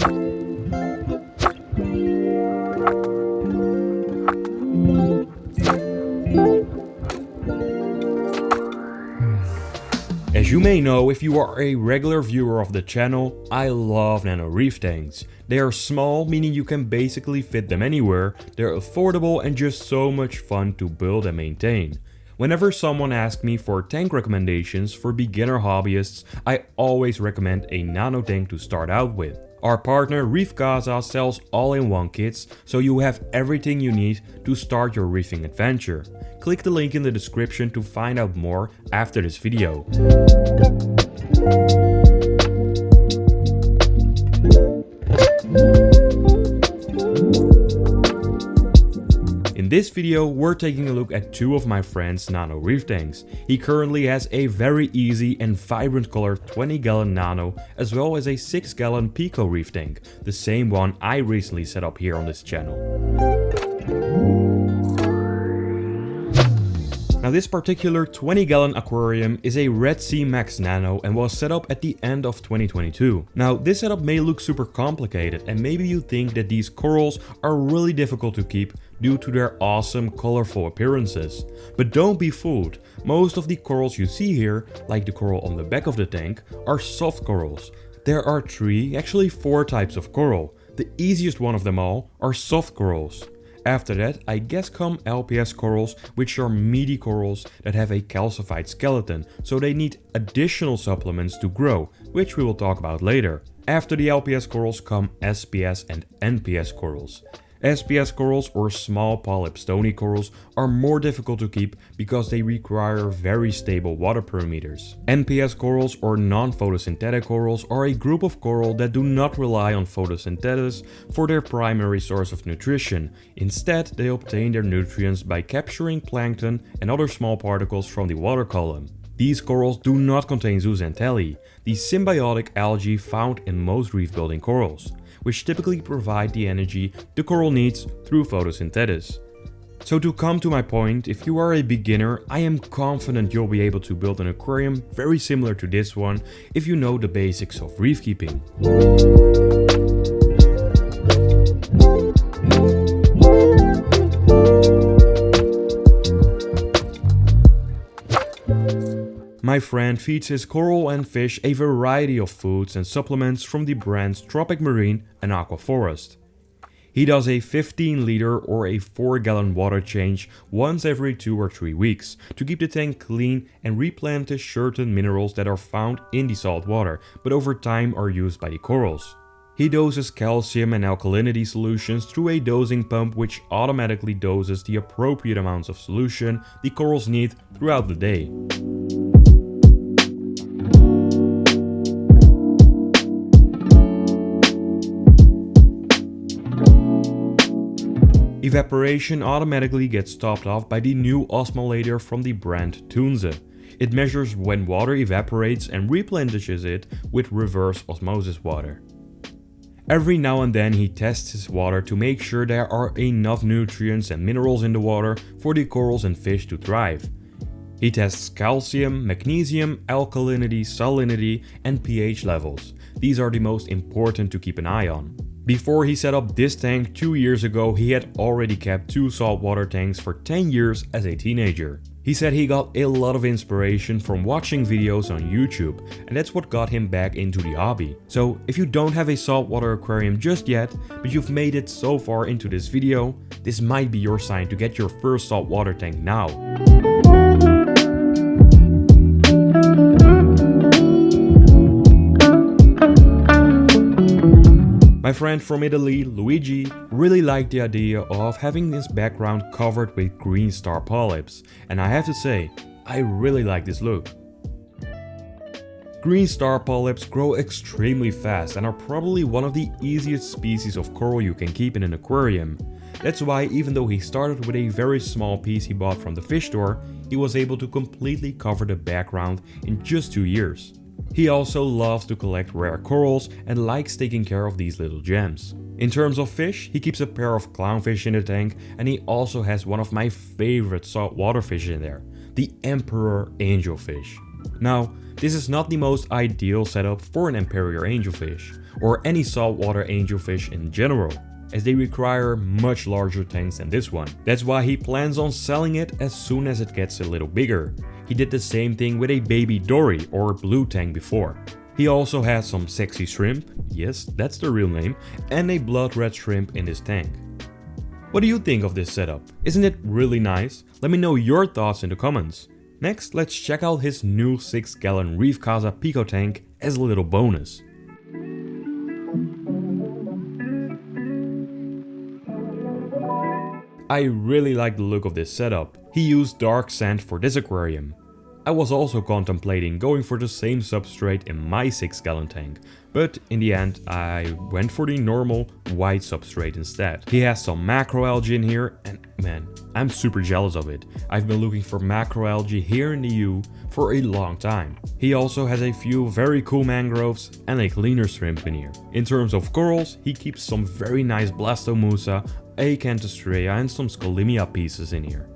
As you may know if you are a regular viewer of the channel, I love Nano Reef tanks. They are small, meaning you can basically fit them anywhere, they're affordable and just so much fun to build and maintain. Whenever someone asks me for tank recommendations for beginner hobbyists, I always recommend a nano tank to start out with. Our partner Casa sells all-in-one kits, so you have everything you need to start your reefing adventure. Click the link in the description to find out more after this video. In this video we're taking a look at two of my friend's Nano Reef tanks. He currently has a very easy and vibrant colored 20-gallon Nano as well as a 6-gallon Pico Reef tank, the same one I recently set up here on this channel. Now this particular 20-gallon aquarium is a Red Sea Max Nano and was set up at the end of 2022. Now this setup may look super complicated and maybe you think that these corals are really difficult to keep due to their awesome colorful appearances. But don't be fooled, most of the corals you see here, like the coral on the back of the tank, are soft corals. There are actually four types of coral. The easiest one of them all are soft corals. After that, I guess come LPS corals, which are meaty corals that have a calcified skeleton, so they need additional supplements to grow, which we will talk about later. After the LPS corals come SPS and NPS corals. SPS corals, or small polyp stony corals, are more difficult to keep because they require very stable water parameters. NPS corals, or non-photosynthetic corals, are a group of coral that do not rely on photosynthesis for their primary source of nutrition. Instead, they obtain their nutrients by capturing plankton and other small particles from the water column. These corals do not contain zooxanthellae, the symbiotic algae found in most reef-building corals, which typically provide the energy the coral needs through photosynthesis. So to come to my point, if you are a beginner, I am confident you'll be able to build an aquarium very similar to this one if you know the basics of reef keeping. My friend feeds his coral and fish a variety of foods and supplements from the brands Tropic Marine and Aquaforest. He does a 15-liter or a 4-gallon water change once every 2 or 3 weeks to keep the tank clean and replenish certain minerals that are found in the salt water but over time are used by the corals. He doses calcium and alkalinity solutions through a dosing pump which automatically doses the appropriate amounts of solution the corals need throughout the day. Evaporation automatically gets topped off by the new osmolator from the brand Tunze. It measures when water evaporates and replenishes it with reverse osmosis water. Every now and then he tests his water to make sure there are enough nutrients and minerals in the water for the corals and fish to thrive. He tests calcium, magnesium, alkalinity, salinity and pH levels. These are the most important to keep an eye on. Before he set up this tank 2 years ago, he had already kept 2 saltwater tanks for 10 years as a teenager. He said he got a lot of inspiration from watching videos on YouTube, and that's what got him back into the hobby. So if you don't have a saltwater aquarium just yet, but you've made it so far into this video, this might be your sign to get your first saltwater tank now. My friend from Italy, Luigi, really liked the idea of having his background covered with green star polyps, and I have to say, I really like this look. Green star polyps grow extremely fast and are probably one of the easiest species of coral you can keep in an aquarium. That's why even though he started with a very small piece he bought from the fish store, he was able to completely cover the background in just 2 years. He also loves to collect rare corals and likes taking care of these little gems. In terms of fish, he keeps a pair of clownfish in the tank, and he also has one of my favorite saltwater fish in there, the emperor angelfish. Now, this is not the most ideal setup for an emperor angelfish. or any saltwater angelfish in general, as they require much larger tanks than this one. That's why he plans on selling it as soon as it gets a little bigger. He did the same thing with a baby dory or blue tank before. He also has some sexy shrimp, yes, that's the real name, and a blood red shrimp in his tank. What do you think of this setup? Isn't it really nice? Let me know your thoughts in the comments. Next, let's check out his new 6-gallon Reef Casa Pico tank as a little bonus. I really like the look of this setup. He used dark sand for this aquarium. I was also contemplating going for the same substrate in my 6-gallon tank, but in the end I went for the normal white substrate instead. He has some macroalgae in here and man, I'm super jealous of it. I've been looking for macroalgae here in the EU for a long time. He also has a few very cool mangroves and a cleaner shrimp in here. In terms of corals, he keeps some very nice blastomusa, acanthostraea and some scolimia pieces in here.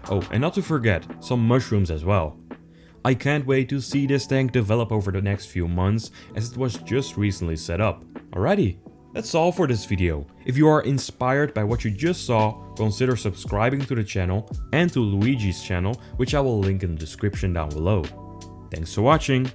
Oh, and not to forget, some mushrooms as well. I can't wait to see this tank develop over the next few months as it was just recently set up. Alrighty, that's all for this video. If you are inspired by what you just saw, consider subscribing to the channel and to Luigi's channel, which I will link in the description down below. Thanks for watching.